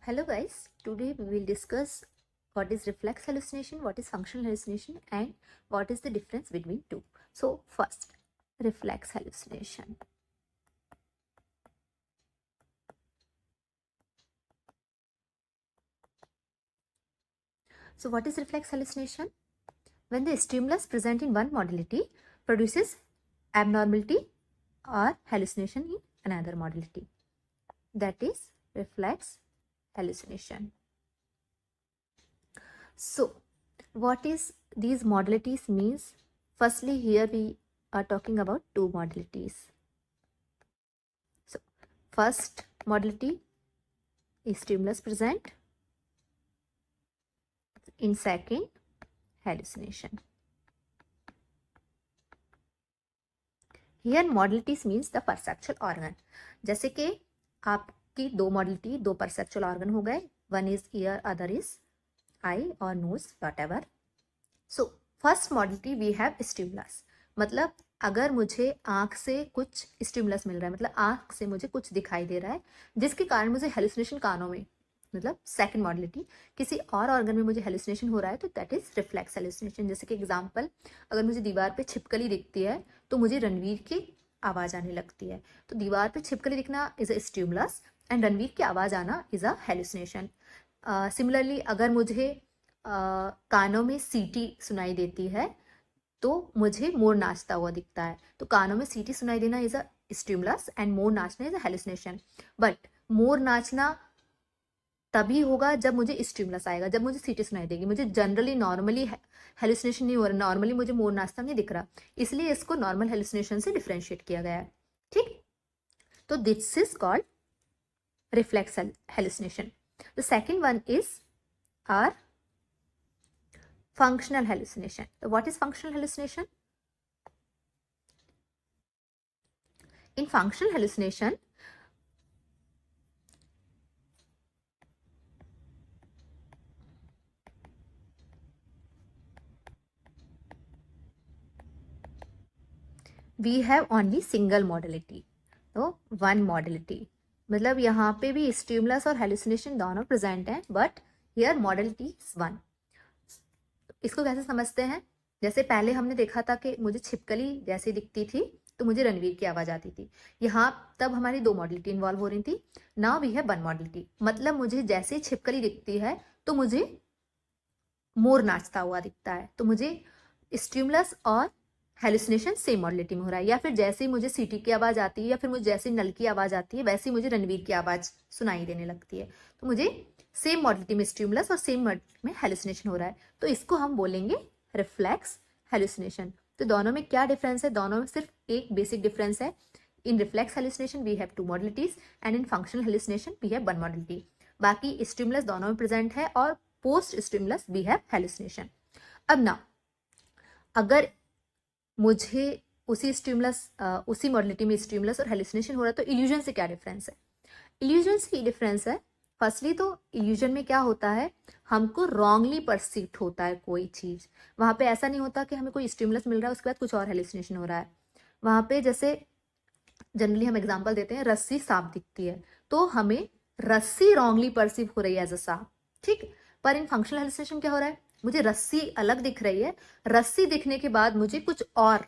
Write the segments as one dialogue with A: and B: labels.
A: Hello guys, today we will discuss what is reflex hallucination, what is functional hallucination, and what is the difference between two. So first, reflex hallucination. So what is reflex hallucination? When the stimulus present in one modality produces abnormality or hallucination in another modality. That is reflex hallucination. So what is these modalities means? Firstly, here we are talking about two modalities. So first modality is stimulus present, in second hallucination. Here modalities means the perceptual organ. जैसे कि आपकी दो modality, दो perceptual organ हो गए, one is ear, other is eye और nose, whatever. So first modality we have stimulus. मतलब अगर मुझे आंख से कुछ स्टिमुलस मिल रहा है, मतलब आंख से मुझे कुछ दिखाई दे रहा है जिसके कारण मुझे हेलुसिनेशन कानों में, मतलब सेकंड मॉडलिटी, किसी और ऑर्गन में मुझे हेलुसिनेशन हो रहा है, तो दैट इज रिफ्लेक्स हेलुसिनेशन. जैसे कि एग्जांपल, अगर मुझे दीवार पे छिपकली दिखती है तो मुझे रणवीर की आवाज आने लगती है. तो दीवार पे छिपकली दिखना is a stimulus and Ranveer की आवाज आना इज अ हेलुसिनेशन. सिमिलरली अगर मुझे कानों में सीटी सुनाई देती है तो मुझे मोर नाचता हुआ दिखता है. तो कानों में सीटी सुनाई देना इज अ स्टिमुलस एंड मोर नाचना इज अ हेलुसिनेशन. बट मोर नाचना तभी होगा जब मुझे स्टिमुलस आएगा, जब मुझे सीटी सुनाई देगी. मुझे जनरली नॉर्मली हेलुसिनेशन नहीं हो रहा, नॉर्मली मुझे मोर नाचता नहीं दिख रहा, इसलिए इसको नॉर्मल हेलुसिनेशन से डिफरेंशिएट किया गया है. ठीक, तो this is called reflex hallucination. The second one is our functional hallucination. So what is functional hallucination? In functional hallucination, we have only single modality. तो one modality, मतलब यहाँ पे भी स्टिमुलस और हेलुसिनेशन दोनों प्रेजेंट हैं, but here modality is one. इसको कैसे समझते हैं? जैसे पहले हमने देखा था कि मुझे छिपकली जैसी दिखती थी तो मुझे रणवीर की आवाज आती थी. यहाँ तब हमारी दो मॉडलिटी इन्वॉल्व हो रही थी. Now we have one modality, मतलब मुझे जैसे छिपकली दिखती है तो मुझे मोर नाचता हुआ दिखता है. तो मुझे स्टिमुलस और हेलुसिनेशन सेम मॉडलिटी में हो रहा है. या फिर जैसे ही मुझे सीटी की आवाज आती है या फिर मुझे जैसे नल की आवाज आती है वैसे ही मुझे रणवीर की आवाज सुनाई देने लगती है. तो मुझे सेम मॉडलिटी में स्टिमुलस और सेम मॉडलिटी में हेलुसिनेशन हो रहा है. तो इसको हम बोलेंगे रिफ्लेक्स हेलुसिनेशन. तो दोनों में क्या डिफरेंस है? दोनों में सिर्फ एक बेसिक डिफरेंस है. In reflex hallucination we have two modalities and in functional hallucination we have one modality. बाकी स्टिमुलस दोनों में प्रेजेंट है और post stimulus we have hallucination. अब ना, अगर मुझे उसी स्टिमुलस उसी मॉडलिटी में स्टिमुलस और हेलुसिनेशन हो रहा है तो इल्यूजन से क्या डिफरेंस है? इल्यूजन से ही डिफरेंस है. फर्स्टली तो इल्यूजन में क्या होता है, हमको रॉन्गली परसीव्ड होता है कोई चीज. वहां पे ऐसा नहीं होता कि हमें कोई स्टिमुलस मिल रहा है उसके बाद कुछ और हेलुसिनेशन हो रहा है. वहां पे जैसे जनरली हम एग्जांपल देते हैं, रस्सी सांप दिखती है तो हमें रस्सी रॉन्गली परसीव हो रही है एज अ सांप. ठीक, पर इन फंक्शनल हेलुसिनेशन क्या हो रहा है, मुझे रस्सी अलग दिख रही है, रस्सी दिखने के बाद मुझे कुछ और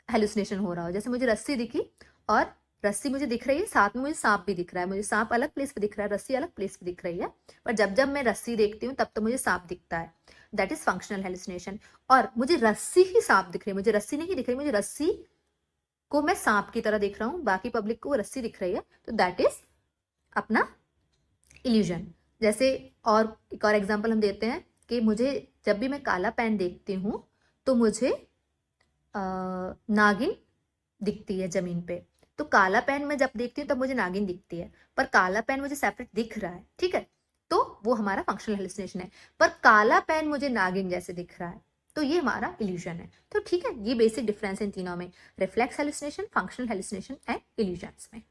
A: हेलुसिनेशन हो रहा हो. जैसे मुझे रस्सी दिखी और रस्सी मुझे दिख रही है, साथ में मुझे सांप भी दिख रहा है. मुझे सांप अलग प्लेस पे दिख रहा है, रस्सी अलग प्लेस पे दिख रही है, पर जब जब मैं रस्सी देखती हूँ तब तो मुझे सांप दिखता है. That is functional hallucination. और मुझे रस्सी ही सांप दिख रही है, मुझे रस्सी नहीं दिख रही, मुझे रस्सी को मैं सांप की तरह देख रहा हूँ, बाकी पब्लिक को रस्सी दिख रही है. तो दैट इज अपना इल्यूजन. जैसे और एक और एग्जाम्पल हम देते हैं कि मुझे जब भी मैं काला पेन देखती हूँ तो मुझे नागिन दिखती है जमीन पे. तो काला पेन मैं जब देखती हूँ तब मुझे नागिन दिखती है, पर काला पेन मुझे सेपरेट दिख रहा है. ठीक है, तो वो हमारा फंक्शनल हेलुसिनेशन है. पर काला पेन मुझे नागिन जैसे दिख रहा है, तो ये हमारा इल्यूजन है. तो ठीक है, ये बेसिक डिफरेंस है इन तीनों में, reflex hallucination, functional hallucination and illusions में.